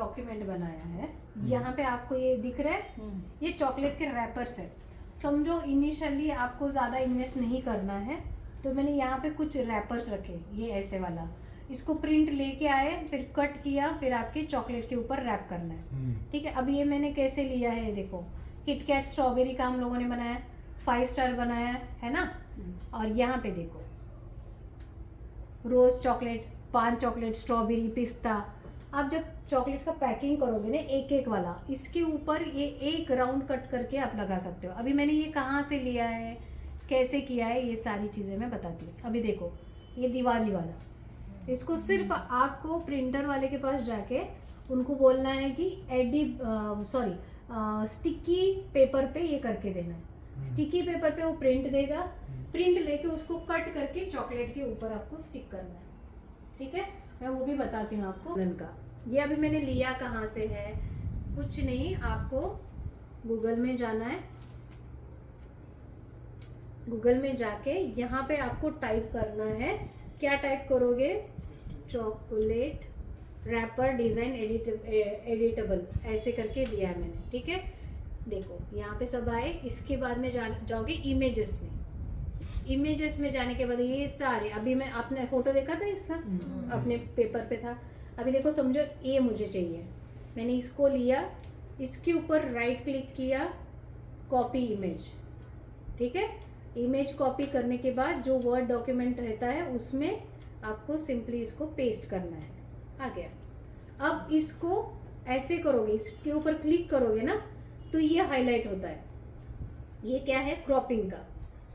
Document बनाया है। यहाँ पे आपको ये दिख रहा है, ये चॉकलेट के रैपर्स है। समझो इनिशियली आपको ज़्यादा इन्वेस्ट नहीं करना है, तो मैंने यहाँ पे कुछ रैपर्स रखे, ये ऐसे वाला, इसको प्रिंट लेके आए, फिर कट किया, फिर आपके चॉकलेट के ऊपर रैप करना है। ठीक है, अब ये मैंने कैसे लिया है, देखो किटकैट स्ट्रॉबेरी का हम लोगों ने बनाया, 5 स्टार बनाया है ना। और यहाँ पे देखो रोज चॉकलेट, पान चॉकलेट, स्ट्रॉबेरी, पिस्ता। आप जब चॉकलेट का पैकिंग करोगे ना एक एक वाला, इसके ऊपर ये एक राउंड कट करके आप लगा सकते हो। अभी मैंने ये कहाँ से लिया है, कैसे किया है, ये सारी चीज़ें मैं बताती हूँ। अभी देखो ये दिवाली वाला, इसको सिर्फ आपको प्रिंटर वाले के पास जाके उनको बोलना है कि स्टिकी पेपर पे ये करके देना है। स्टिकी पेपर पे वो प्रिंट देगा, प्रिंट लेके उसको कट करके चॉकलेट के ऊपर आपको स्टिक करना है। ठीक है, मैं वो भी बताती हूँ आपको का। ये अभी मैंने लिया कहाँ से है, कुछ नहीं, आपको गूगल में जाना है। गूगल में जाके यहाँ पे आपको टाइप करना है, क्या टाइप करोगे, चॉकलेट रैपर डिजाइन एडिटेबल, ऐसे करके दिया है मैंने। ठीक है, देखो यहाँ पे सब आए। इसके बाद में जाओगे इमेजेस में। इमेजेस में जाने के बाद ये सारे, अभी मैं आपने फोटो देखा था इसका, अपने पेपर पे था। अभी देखो समझो ये मुझे चाहिए, मैंने इसको लिया, इसके ऊपर राइट क्लिक किया, कॉपी इमेज। ठीक है, इमेज कॉपी करने के बाद जो वर्ड डॉक्यूमेंट रहता है उसमें आपको सिंपली इसको पेस्ट करना है। आ गया। अब इसको ऐसे करोगे, इसके ऊपर क्लिक करोगे ना तो ये हाईलाइट होता है। ये क्या है, क्रॉपिंग का।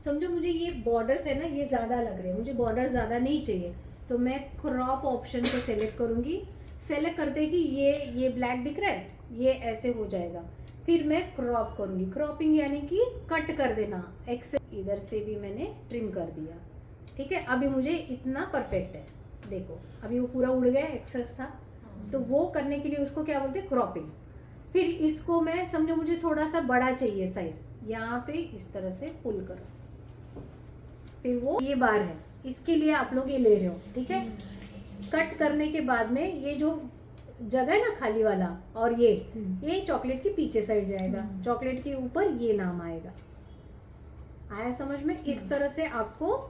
समझो मुझे ये बॉर्डर्स है ना, ये ज़्यादा लग रहे हैं, मुझे बॉर्डर ज़्यादा नहीं चाहिए, तो मैं क्रॉप ऑप्शन को सेलेक्ट करूँगी। सेलेक्ट करते कि ये ब्लैक दिख रहा है, ये ऐसे हो जाएगा। फिर मैं क्रॉप करूँगी। क्रॉपिंग यानी कि कट कर देना, एक्सेस इधर से भी मैंने ट्रिम कर दिया। ठीक है, अभी मुझे इतना परफेक्ट है। देखो अभी वो पूरा उड़ गया, एक्सेस था, तो वो करने के लिए उसको क्या बोलते हैं, क्रॉपिंग। फिर इसको मैं, समझो मुझे थोड़ा सा बड़ा चाहिए साइज, यहाँ पे इस तरह से पुल करो, फिर वो ये बार है, इसके लिए आप लोग ये ले रहे हो। ठीक है, कट करने के बाद में ये जो जगह है ना खाली वाला, और ये चॉकलेट के पीछे साइड जाएगा, चॉकलेट के ऊपर ये नाम आएगा। आया समझ में? इस तरह से आपको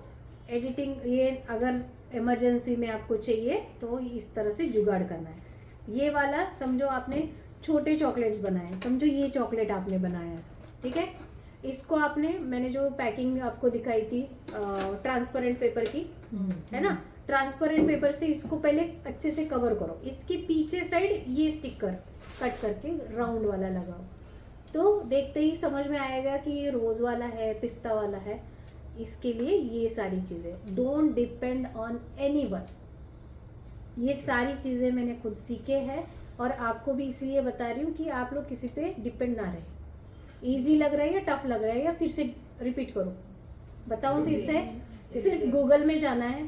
एडिटिंग, ये अगर इमरजेंसी में आपको चाहिए तो इस तरह से जुगाड़ करना है। ये वाला समझो आपने छोटे चॉकलेट्स बनाए, समझो ये चॉकलेट आपने बनाया, ठीक है, इसको आपने, मैंने जो पैकिंग आपको दिखाई थी ट्रांसपेरेंट पेपर की, है ना, ट्रांसपेरेंट पेपर से इसको पहले अच्छे से कवर करो। इसके पीछे साइड ये स्टिकर कट करके राउंड वाला लगाओ, तो देखते ही समझ में आएगा कि ये रोज वाला है, पिस्ता वाला है। इसके लिए ये सारी चीज़ें, डोंट डिपेंड ऑन एनीवन। ये सारी चीज़ें मैंने खुद सीखे हैं और आपको भी इसलिए बता रही हूँ कि आप लोग किसी पे डिपेंड ना रहे। इजी लग रहा है या टफ लग रहा है, या फिर से रिपीट करो, बताऊँ फिर से? सिर्फ गूगल में जाना है,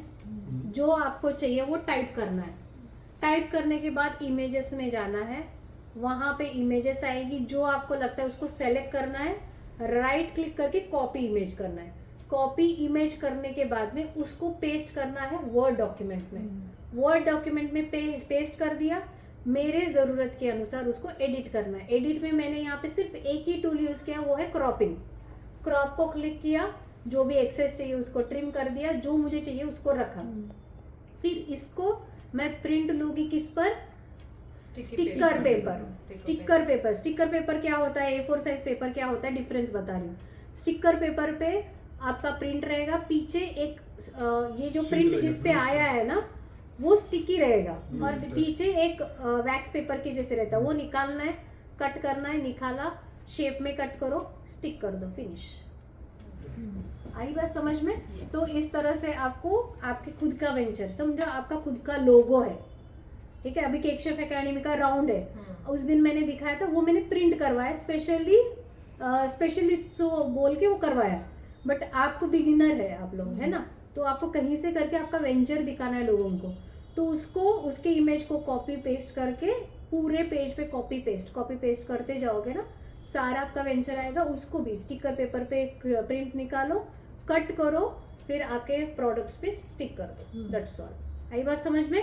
जो आपको चाहिए वो टाइप करना है। टाइप करने के बाद इमेजेस में जाना है, वहाँ पे इमेजेस आएगी, जो आपको लगता है उसको सेलेक्ट करना है, राइट क्लिक करके कॉपी इमेज करना है। कॉपी इमेज करने के बाद में उसको पेस्ट करना है वर्ड डॉक्यूमेंट में। वर्ड डॉक्यूमेंट में पेस्ट कर दिया, मेरे ज़रूरत के अनुसार उसको एडिट करना है। एडिट में मैंने यहाँ पे सिर्फ एक ही टूल यूज़ किया, वो है क्रॉपिंग। क्रॉप को क्लिक किया, जो भी एक्सेस चाहिए उसको ट्रिम कर दिया, जो मुझे चाहिए उसको रखा। फिर इसको मैं प्रिंट लूँगी किस पर, sticker paper. Sticker paper, sticker paper क्या होता है, A4 साइज पेपर क्या होता है, डिफरेंस बता रही हूँ। स्टिकर पेपर पे आपका प्रिंट रहेगा, पीछे एक ये जो प्रिंट जिस पे आया है ना वो स्टिकी रहेगा, और पीछे एक वैक्स पेपर के जैसे रहता है, वो निकालना है, कट करना है, निकाला, शेप में कट करो, स्टिक कर दो, फिनिश। आई बात समझ में? तो इस तरह से आपको आपके खुद का वेंचर, समझो आपका खुद का लोगो है, ठीक है। अभी केक शेफ एकेडमी का राउंड है, उस दिन मैंने दिखाया था, वो मैंने प्रिंट करवाया, स्पेशलिस्ट सो बोल के वो करवाया। बट आपको बिगिनर है आप लोग, है ना, तो आपको कहीं से करके आपका वेंचर दिखाना है लोगों को, तो उसको, उसके इमेज को कॉपी पेस्ट करके पूरे पेज पे कॉपी पेस्ट करते जाओगे ना, सारा आपका वेंचर आएगा। उसको भी स्टिकर पेपर पे प्रिंट निकालो, कट करो, फिर आपके प्रोडक्ट्स पे स्टिक कर दो, दैट्स ऑल। आई बात समझ में?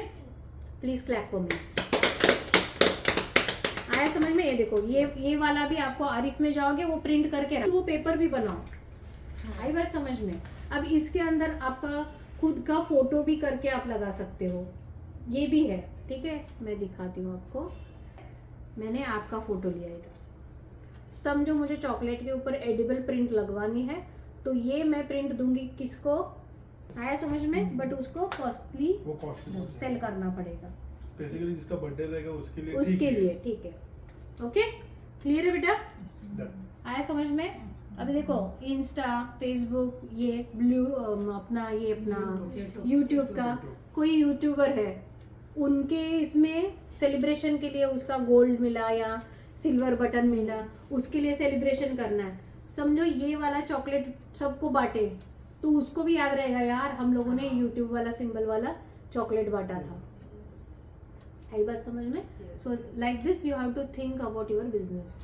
Please clap for me. समझ में? ये देखो, ये वाला भी आपको आरिफ में जाओगे वो प्रिंट करके रख, वो पेपर भी बनाओ। आई बात समझ में? अब इसके अंदर आपका खुद का फोटो भी करके आप लगा सकते हो, ये भी है। ठीक है, मैं दिखाती हूँ आपको। मैंने आपका फोटो लिया इधर, समझो मुझे चॉकलेट के ऊपर एडिबल प्रिंट लगवानी है, तो ये मैं प्रिंट दूंगी किसको? आया समझ में? बट उसको कॉस्टली सेल करना पड़ेगा, बेसिकली जिसका बर्थडे रहेगा उसके लिए। ठीक है, ओके, क्लियर है बेटा? आया समझ में? अभी देखो, इंस्टा, फेसबुक, ये अपना यूट्यूब का कोई यूट्यूबर है, उनके इसमें सेलिब्रेशन के लिए उसका गोल्ड मिला या सिल्वर बटन मिला, उसके लिए सेलिब्रेशन करना है। समझो ये वाला चॉकलेट सबको बांटे, तो उसको भी याद रहेगा, यार हम लोगों ने यूट्यूब वाला सिंबल वाला चॉकलेट बांटा था। आई बात समझ में? So like this you have to think about your business.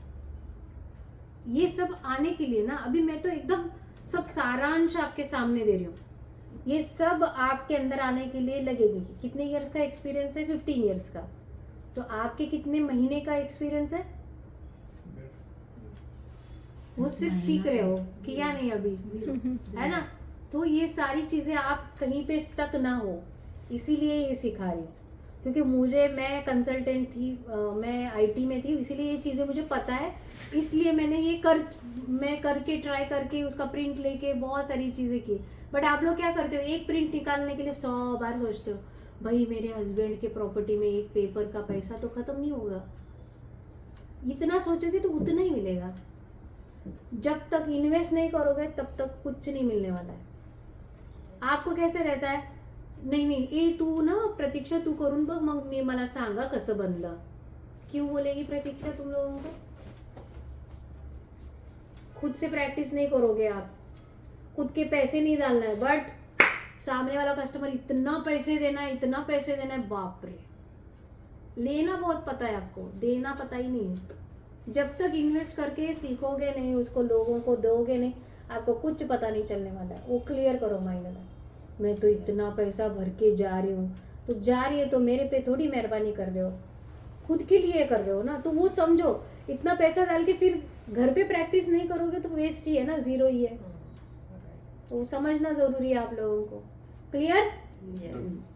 ये सब आने के लिए ना, अभी मैं तो एकदम सब सारांश आपके सामने दे रही हूँ, ये सब आपके अंदर आने के लिए लगेगी। कितने इयर्स का एक्सपीरियंस है? 15 इयर्स का। तो आपके कितने महीने का एक्सपीरियंस है? वो सिर्फ सीख रहे हो, किया नहीं अभी, है ना? तो ये सारी चीजें आप कहीं पे स्टक ना हो, इसीलिए ये सिखा रही हूँ। क्योंकि मैं कंसल्टेंट थी, मैं आईटी में थी, इसीलिए ये चीजें मुझे पता है, इसलिए मैंने मैं करके ट्राई करके उसका प्रिंट लेके बहुत सारी चीजें की। बट आप लोग क्या करते हो, एक प्रिंट निकालने के लिए 100 बार सोचते हो, भाई मेरे हस्बैंड के प्रॉपर्टी में एक पेपर का पैसा तो खत्म नहीं होगा। इतना सोचोगे तो उतना ही मिलेगा, जब तक इन्वेस्ट नहीं करोगे तब तक कुछ नहीं मिलने वाला है। आपको कैसे रहता है, नाही ए तू ना प्रतीक्षा तू करून बघ, मग मी मला सांगा कसं बनलं। क्यों बोलेगी प्रतीक्षा तुम लोगों को? खुद से प्रैक्टिस नहीं करोगे आप, खुद के पैसे नहीं डालना है, बट सामने वाला कस्टमर इतना पैसे देना है, बाप रे। लेना बहुत पता है आपको, देना पता ही नहीं है। जब तक इन्वेस्ट करके सीखोगे नहीं, उसको लोगों को दोगे नहीं, आपको कुछ पता नहीं चलने वाला है। वो क्लियर करो माइंड में, मैं तो इतना पैसा भर के जा रही हूँ, तो जा रही है तो मेरे पे थोड़ी मेहरबानी कर रहे हो, खुद के लिए कर रहे हो ना। तो वो समझो, इतना पैसा डाल के फिर घर पे प्रैक्टिस नहीं करोगे तो वेस्ट ही है ना, जीरो ही है। तो समझना जरूरी है आप लोगों को। क्लियर? Yes.